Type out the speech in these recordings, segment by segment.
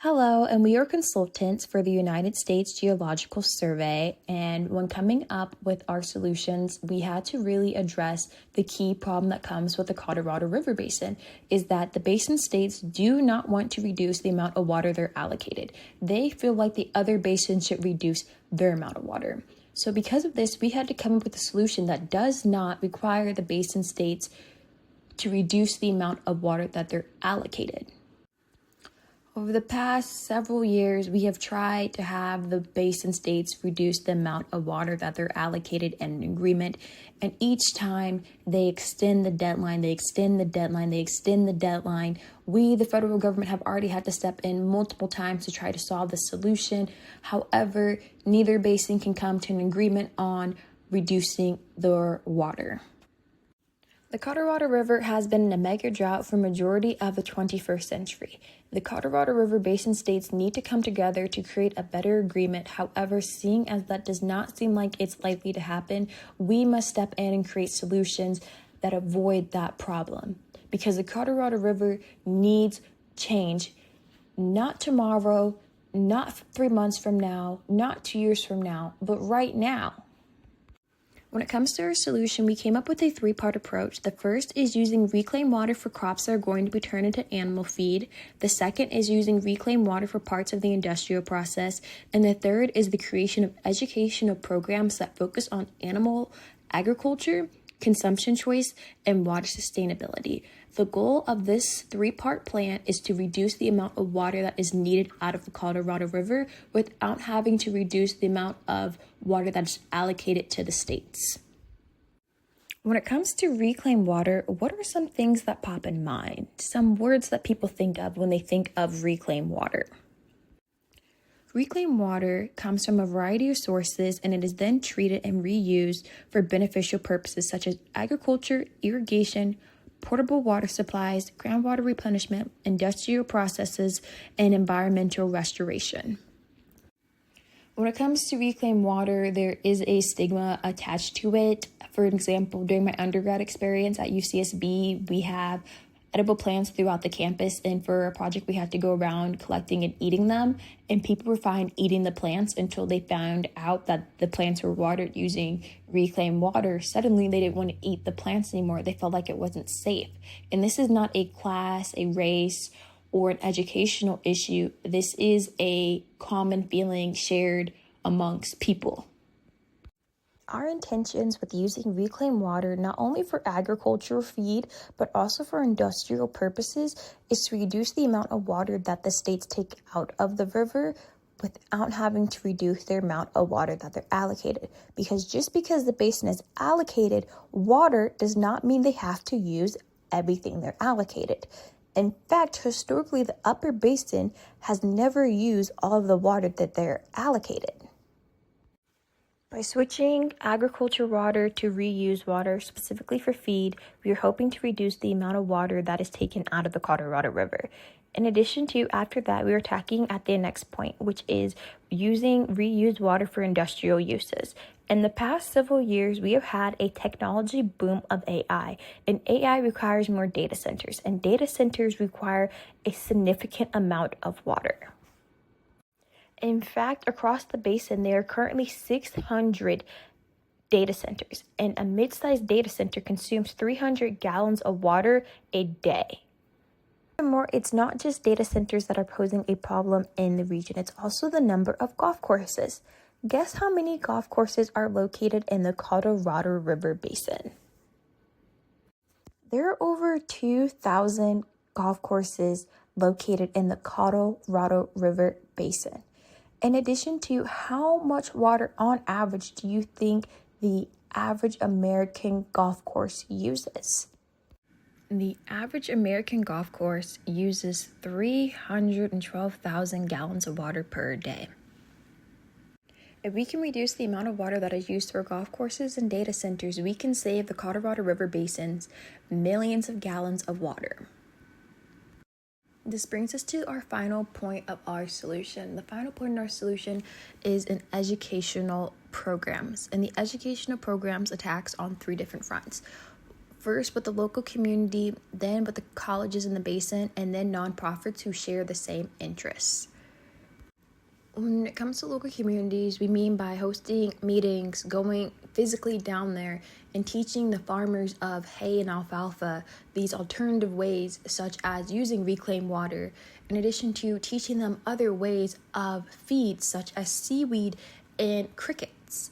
Hello, and we are consultants for the United States Geological Survey. And when coming up with our solutions, we had to really address the key problem that comes with the Colorado River Basin is that the basin states do not want to reduce the amount of water they're allocated. They feel like the other basins should reduce their amount of water. So because of this, we had to come up with a solution that does not require the basin states to reduce the amount of water that they're allocated. Over the past several years, we have tried to have the basin states reduce the amount of water that they're allocated in an agreement. And each time they extend the deadline, we, the federal government, have already had to step in multiple times to try to solve the solution. However, neither basin can come to an agreement on reducing their water. The Colorado River has been in a mega drought for majority of the 21st century. The Colorado River Basin states need to come together to create a better agreement. However, seeing as that does not seem like it's likely to happen, we must step in and create solutions that avoid that problem. Because the Colorado River needs change, not tomorrow, not 3 months from now, not 2 years from now, but right now. When it comes to our solution, we came up with a three-part approach. The first is using reclaimed water for crops that are going to be turned into animal feed. The second is using reclaimed water for parts of the industrial process. And the third is the creation of educational programs that focus on animal agriculture, consumption choice, and water sustainability. The goal of this three-part plan is to reduce the amount of water that is needed out of the Colorado River without having to reduce the amount of water that is allocated to the states. When it comes to reclaimed water, what are some things that pop in mind? Some words that people think of when they think of reclaimed water. Reclaimed water comes from a variety of sources and it is then treated and reused for beneficial purposes such as agriculture, irrigation, portable water supplies, groundwater replenishment, industrial processes, and environmental restoration. When it comes to reclaimed water, there is a stigma attached to it. For example, during my undergrad experience at UCSB, we have edible plants throughout the campus, and for a project we had to go around collecting and eating them, and people were fine eating the plants until they found out that the plants were watered using reclaimed water. Suddenly they didn't want to eat the plants anymore. They felt like it wasn't safe. And this is not a class, a race, or an educational issue. This is a common feeling shared amongst people. Our intentions with using reclaimed water, not only for agricultural feed, but also for industrial purposes, is to reduce the amount of water that the states take out of the river without having to reduce the amount of water that they're allocated. Because just because the basin is allocated water does not mean they have to use everything they're allocated. In fact, historically, the upper basin has never used all of the water that they're allocated. By switching agriculture water to reused water, specifically for feed, we are hoping to reduce the amount of water that is taken out of the Colorado River. In addition to, after that, we are attacking at the next point, which is using reused water for industrial uses. In the past several years, we have had a technology boom of AI, and AI requires more data centers, and data centers require a significant amount of water. In fact, across the basin, there are currently 600 data centers, and a mid-sized data center consumes 300 gallons of water a day. Furthermore, it's not just data centers that are posing a problem in the region, it's also the number of golf courses. Guess how many golf courses are located in the Colorado River Basin? There are over 2,000 golf courses located in the Colorado River Basin. In addition to, how much water on average do you think the average American golf course uses? The average American golf course uses 312,000 gallons of water per day. If we can reduce the amount of water that is used for golf courses and data centers, we can save the Colorado River Basin's millions of gallons of water. This brings us to our final point of our solution. The final point in our solution is an educational programs, and the educational programs attacks on three different fronts. First, with the local community, then with the colleges in the basin, and then nonprofits who share the same interests. When it comes to local communities, we mean by hosting meetings, going physically down there, and teaching the farmers of hay and alfalfa these alternative ways, such as using reclaimed water, in addition to teaching them other ways of feed, such as seaweed and crickets.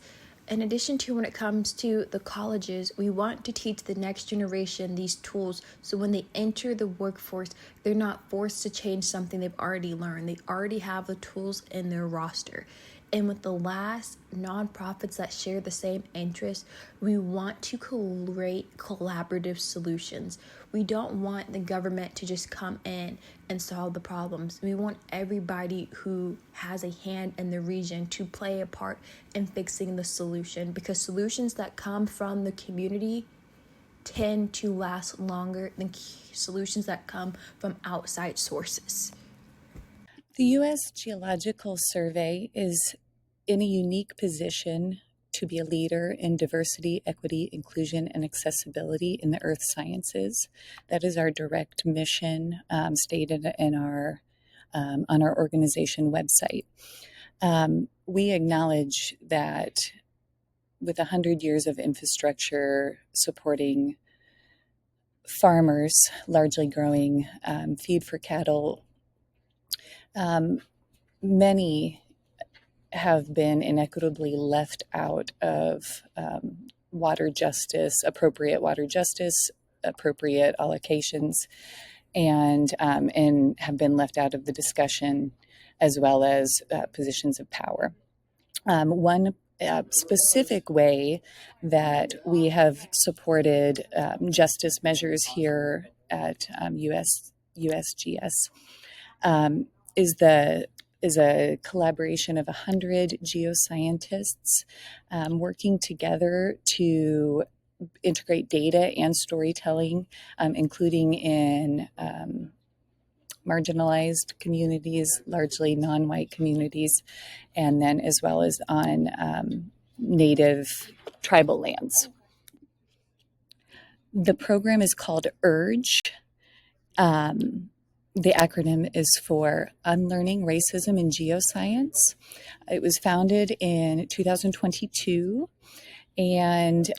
In addition to when it comes to the colleges, we want to teach the next generation these tools so when they enter the workforce, they're not forced to change something they've already learned. They already have the tools in their roster. And with the last, nonprofits that share the same interests, we want to create collaborative solutions. We don't want the government to just come in and solve the problems. We want everybody who has a hand in the region to play a part in fixing the solution, because solutions that come from the community tend to last longer than solutions that come from outside sources. The U.S. Geological Survey is in a unique position to be a leader in diversity, equity, inclusion, and accessibility in the earth sciences. That is our direct mission, stated in our on our organization website. We acknowledge that with 100 years of infrastructure supporting farmers, largely growing feed for cattle, many have been inequitably left out of water justice, appropriate allocations, and have been left out of the discussion, as well as positions of power. One specific way that we have supported justice measures here at USGS is a collaboration of 100 geoscientists working together to integrate data and storytelling, including in marginalized communities, largely non-white communities, and then as well as on native tribal lands. The program is called URGE. The acronym is for Unlearning Racism in Geoscience. It was founded in 2022, and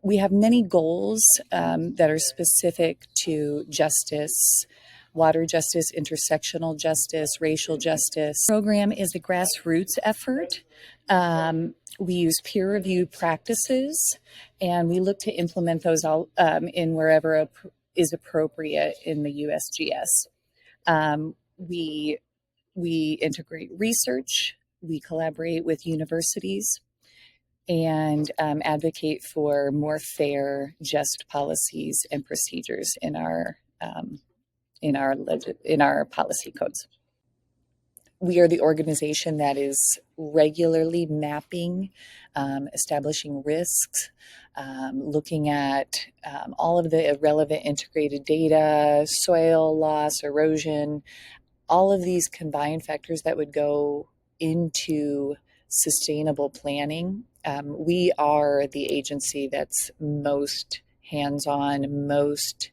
we have many goals that are specific to justice, water justice, intersectional justice, racial justice. The program is a grassroots effort. We use peer-reviewed practices, and we look to implement those all in wherever is appropriate in the USGS. We integrate research, we collaborate with universities, and advocate for more fair, just policies and procedures in our policy codes. We are the organization that is regularly mapping, establishing risks, looking at all of the relevant integrated data, soil loss, erosion, all of these combined factors that would go into sustainable planning. We are the agency that's most hands-on, most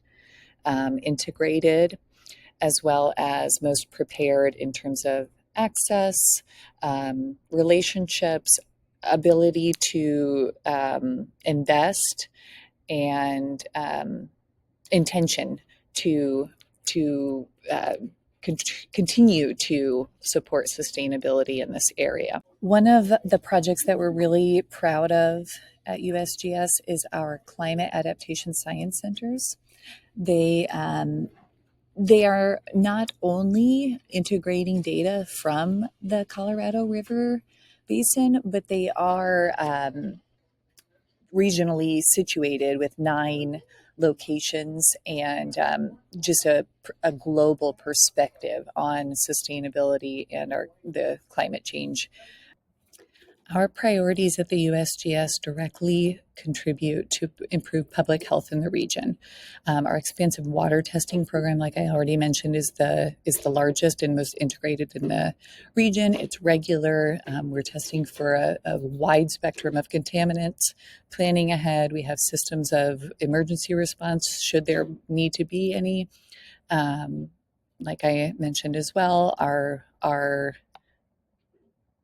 integrated, as well as most prepared in terms of access, relationships, ability to invest, and intention to continue to support sustainability in this area. One of the projects that we're really proud of at USGS is our climate adaptation science centers. They are not only integrating data from the Colorado River Basin, but they are regionally situated with 9 locations and just a global perspective on sustainability and the climate change. Our priorities at the USGS directly contribute to improve public health in the region. Our expansive water testing program, like I already mentioned, is the largest and most integrated in the region. It's regular. We're testing for a wide spectrum of contaminants, planning ahead. We have systems of emergency response should there need to be any. Like I mentioned as well, our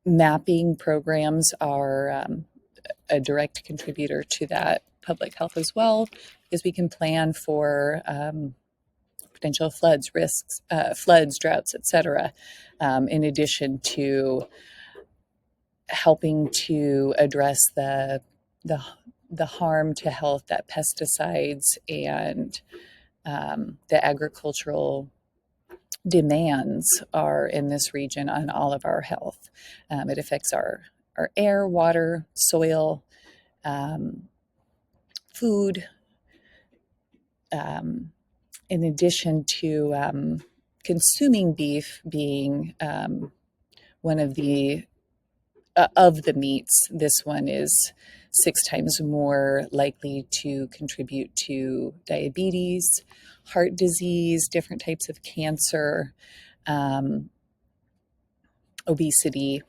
mapping programs are a direct contributor to that public health as well, because we can plan for potential floods, risks, floods, droughts, etc. In addition to helping to address the harm to health that pesticides and the agricultural demands are in this region on all of our health. It affects our air, water, soil, food, in addition to consuming beef being one of the meats. This one is 6 times more likely to contribute to diabetes, heart disease, different types of cancer, obesity.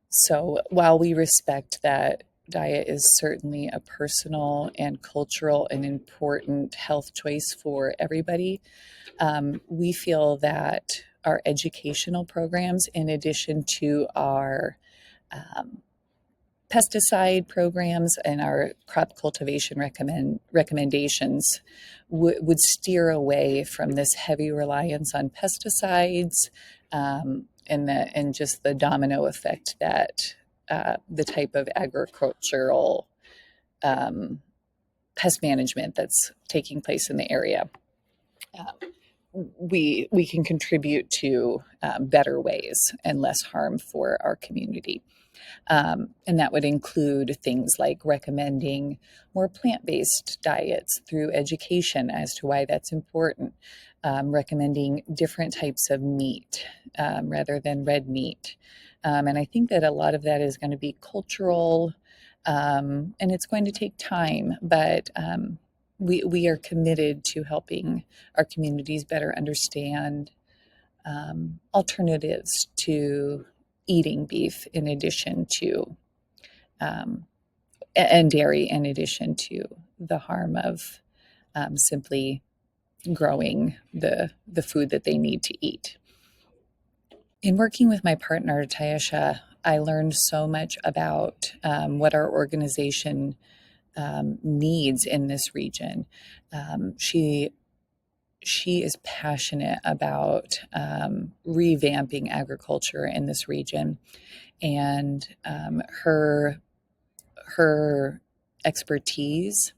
So while we respect that diet is certainly a personal and cultural and important health choice for everybody, we feel that our educational programs, in addition to our pesticide programs and our crop cultivation recommendations, would steer away from this heavy reliance on pesticides, and just the domino effect that the type of agricultural pest management that's taking place in the area. We can contribute to better ways and less harm for our community. And that would include things like recommending more plant-based diets through education as to why that's important, recommending different types of meat rather than red meat. And I think that a lot of that is going to be cultural, and it's going to take time, but we are committed to helping our communities better understand alternatives to eating beef in addition to and dairy, in addition to the harm of simply growing the food that they need to eat. In working with my partner, Tyesha, I learned so much about what our organization needs in this region. She is passionate about revamping agriculture in this region, and her expertise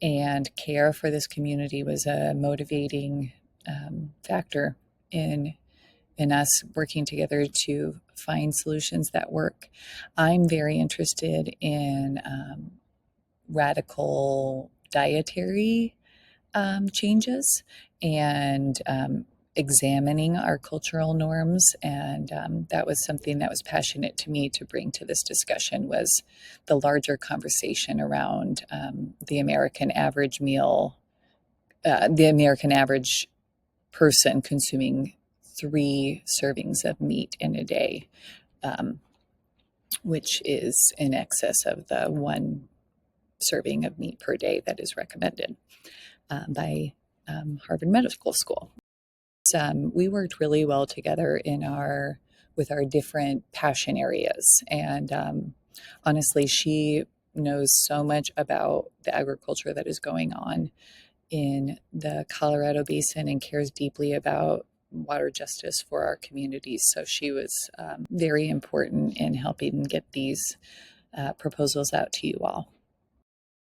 and care for this community was a motivating factor in us working together to find solutions that work. I'm very interested in radical dietary changes and examining our cultural norms, and that was something that was passionate to me to bring to this discussion, was the larger conversation around the American average meal, the American average person consuming 3 servings of meat in a day, which is in excess of the 1 serving of meat per day that is recommended by Harvard Medical School. We worked really well together with our different passion areas, and honestly, she knows so much about the agriculture that is going on in the Colorado Basin and cares deeply about water justice for our communities. So she was very important in helping get these proposals out to you all.